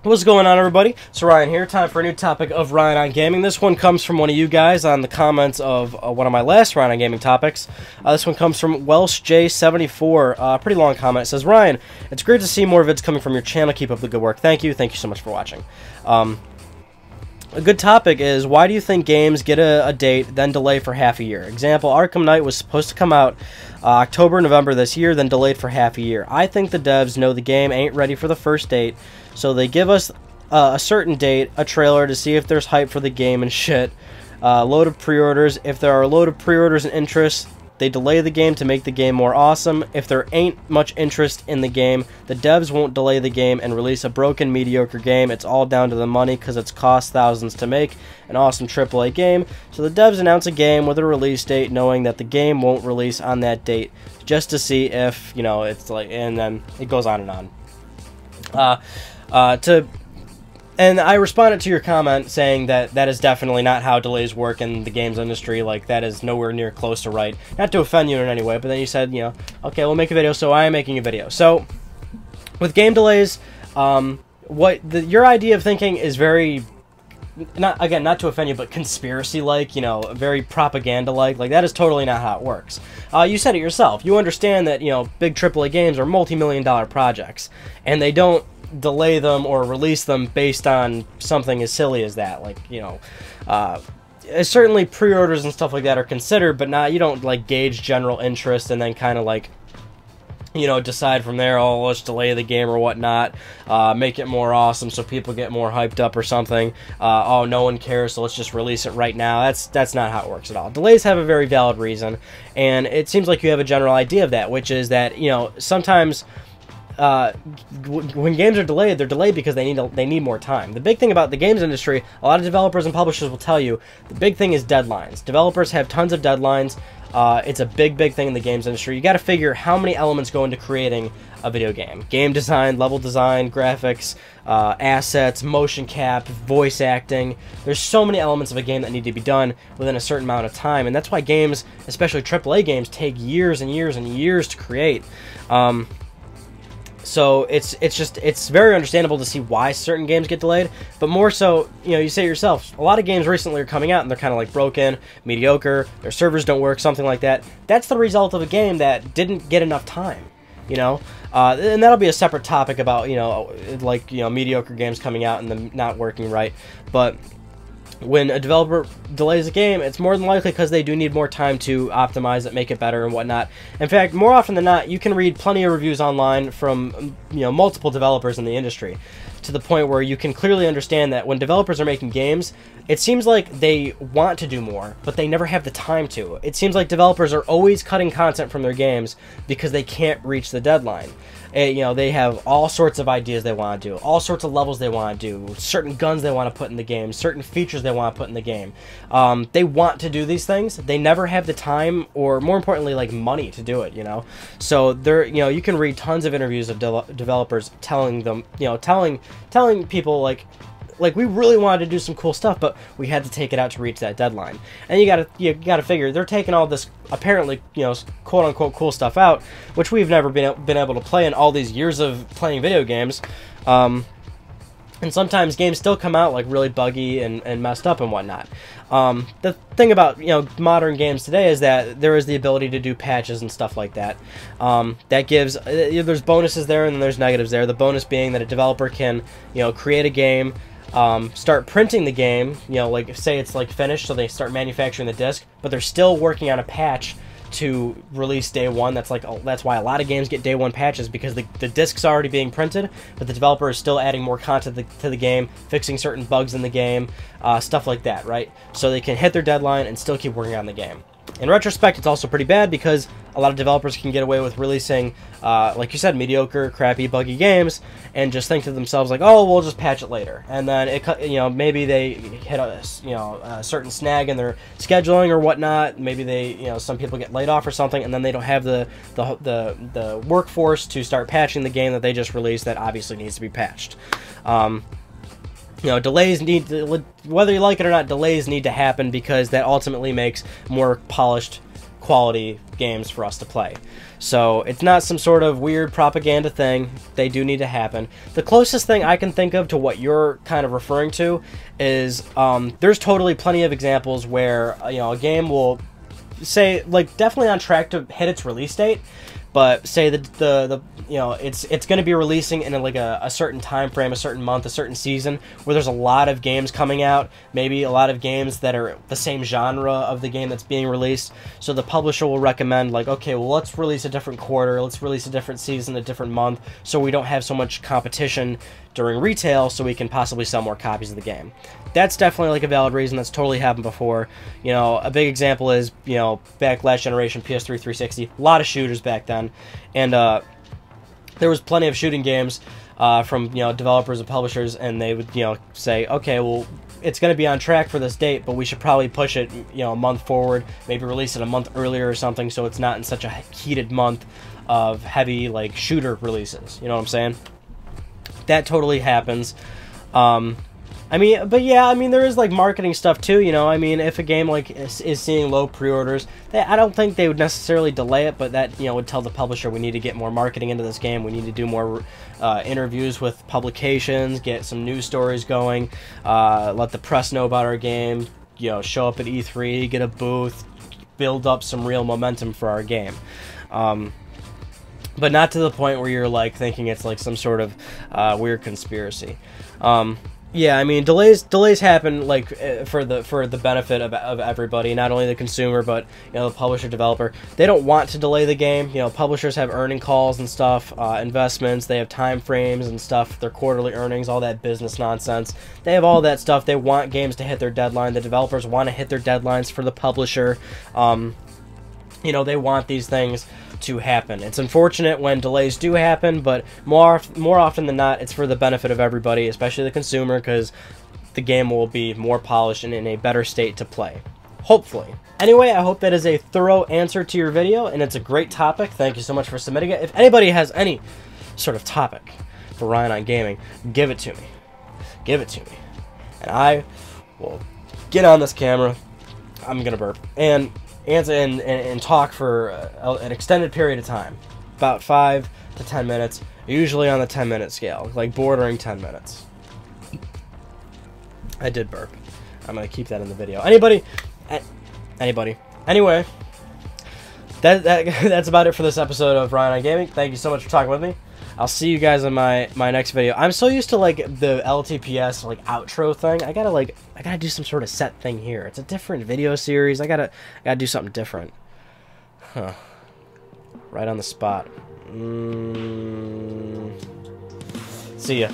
What's going on, everybody? It's Ryan here. Time for a new topic of Ryan on Gaming. This one comes from one of you guys on the comments of one of my last Ryan on Gaming topics. This one comes from WelshJ74. Pretty long comment. It says, Ryan, it's great to see more vids coming from your channel. Keep up the good work. Thank you. Thank you so much for watching. A good topic is, why do you think games get a date, then delay for half a year? Example, Arkham Knight was supposed to come out October, November this year, then delayed for half a year. I think the devs know the game ain't ready for the first date, so they give us a certain date, a trailer, to see if there's hype for the game and shit. Load of pre-orders. If there are a load of pre-orders and interest, they delay the game to make the game more awesome. If there ain't much interest in the game, the devs won't delay the game and release a broken, mediocre game. It's all down to the money because it's cost thousands to make an awesome AAA game. So the devs announce a game with a release date knowing that the game won't release on that date just to see if, you know, it's like, and then it goes on and on. And I responded to your comment saying that that is definitely not how delays work in the games industry. Like, that is nowhere near close to right. Not to offend you in any way, but then you said, you know, okay, we'll make a video, so I am making a video. So, with game delays, your idea of thinking is very, not to offend you, but conspiracy-like, you know, very propaganda-like. Like, that is totally not how it works. You said it yourself. You understand that, you know, big AAA games are multi-million-dollar projects, and they don't delay them or release them based on something as silly as that. Like, you know, certainly pre-orders and stuff like that are considered, but not, you don't like gauge general interest and then kind of like, you know, decide from there, oh, let's delay the game or whatnot, make it more awesome so people get more hyped up or something. Oh, no one cares, so let's just release it right now. That's not how it works at all. Delays have a very valid reason, and it seems like you have a general idea of that, which is that, you know, sometimes when games are delayed, they're delayed because they need more time. The big thing about the games industry, a lot of developers and publishers will tell you, the big thing is deadlines. Developers have tons of deadlines. It's a big thing in the games industry. You got to figure how many elements go into creating a video game. Game design, level design, graphics, assets, motion cap, voice acting. There's so many elements of a game that need to be done within a certain amount of time, and that's why games, especially AAA games, take years and years and years to create. So it's very understandable to see why certain games get delayed, but more so, you know, you say yourself, a lot of games recently are coming out and they're kind of like broken, mediocre, their servers don't work, something like that. That's the result of a game that didn't get enough time, you know? And that'll be a separate topic about, you know, like, you know, mediocre games coming out and them not working right, but when a developer delays a game, it's more than likely because they do need more time to optimize it, make it better, and whatnot. In fact, more often than not, you can read plenty of reviews online from, you know, multiple developers in the industry, to the point where you can clearly understand that when developers are making games, it seems like they want to do more, but they never have the time to. It seems like developers are always cutting content from their games because they can't reach the deadline. You know, they have all sorts of ideas they want to do, all sorts of levels they want to do, certain guns they want to put in the game, certain features they want to put in the game. They want to do these things. They never have the time, or more importantly, like, money to do it, you know? So there, you know, you can read tons of interviews of developers telling them, you know, telling people like, we really wanted to do some cool stuff, but we had to take it out to reach that deadline. And you gotta figure they're taking all this apparently, you know, quote unquote cool stuff out, which we've never been able to play in all these years of playing video games. And sometimes games still come out like really buggy and messed up and whatnot. The thing about, you know, modern games today is that there is the ability to do patches and stuff like that. That gives, there's bonuses there and then there's negatives there. The bonus being that a developer can, you know, create a game, start printing the game, you know, like say it's like finished, so they start manufacturing the disc, but they're still working on a patch to release day one. That's why a lot of games get day one patches, because the disc's already being printed, but the developer is still adding more content to the game, fixing certain bugs in the game, stuff like that, right? So they can hit their deadline and still keep working on the game. In retrospect, it's also pretty bad because a lot of developers can get away with releasing, like you said, mediocre, crappy, buggy games, and just think to themselves like, oh, we'll just patch it later. And then you know, maybe they hit a certain snag in their scheduling or whatnot. Maybe they, you know, some people get laid off or something, and then they don't have the workforce to start patching the game that they just released that obviously needs to be patched. You know, delays need to, whether you like it or not, delays need to happen because that ultimately makes more polished quality games for us to play. So it's not some sort of weird propaganda thing. They do need to happen. The closest thing I can think of to what you're kind of referring to is there's totally plenty of examples where a game will say, like, definitely on track to hit its release date, but say the it's going to be releasing in like a certain time frame, a certain month, a certain season, where there's a lot of games coming out, maybe a lot of games that are the same genre of the game that's being released. So the publisher will recommend, like, okay, well, let's release a different quarter, let's release a different season, a different month, so we don't have so much competition during retail, so we can possibly sell more copies of the game. That's definitely like a valid reason. That's totally happened before. A big example is, back last generation, PS3, 360, a lot of shooters back then, and there was plenty of shooting games from developers and publishers, and they would say, okay, well, it's going to be on track for this date, but we should probably push it a month forward, maybe release it a month earlier or something, so it's not in such a heated month of heavy like shooter releases. You know what I'm saying? That totally happens. There is like marketing stuff too, if a game like is seeing low pre-orders, I don't think they would necessarily delay it, but that, would tell the publisher, we need to get more marketing into this game, we need to do more interviews with publications, get some news stories going, let the press know about our game, show up at E3, get a booth, build up some real momentum for our game. But not to the point where you're like thinking it's like some sort of weird conspiracy. Yeah, delays happen like for the benefit of everybody, not only the consumer, but the publisher, developer. They don't want to delay the game. Publishers have earning calls and stuff, investments. They have time frames and stuff. Their quarterly earnings, all that business nonsense. They have all that stuff. They want games to hit their deadline. The developers want to hit their deadlines for the publisher. They want these things to happen. It's unfortunate when delays do happen, but more often than not, it's for the benefit of everybody, especially the consumer, because the game will be more polished and in a better state to play. Hopefully. Anyway, I hope that is a thorough answer to your video, and it's a great topic. Thank you so much for submitting it. If anybody has any sort of topic for Ryan on Gaming, give it to me. Give it to me. And I will get on this camera. I'm gonna burp. And answer and talk for an extended period of time, about 5 to 10 minutes, usually on the 10-minute scale, like bordering 10 minutes. I did burp. I'm gonna keep that in the video. Anybody. Anyway, that's about it for this episode of Ryan on Gaming. Thank you so much for talking with me. I'll see you guys in my next video. I'm so used to like the LTPS like outro thing. I gotta do some sort of set thing here. It's a different video series. I gotta do something different. Huh. Right on the spot. See ya.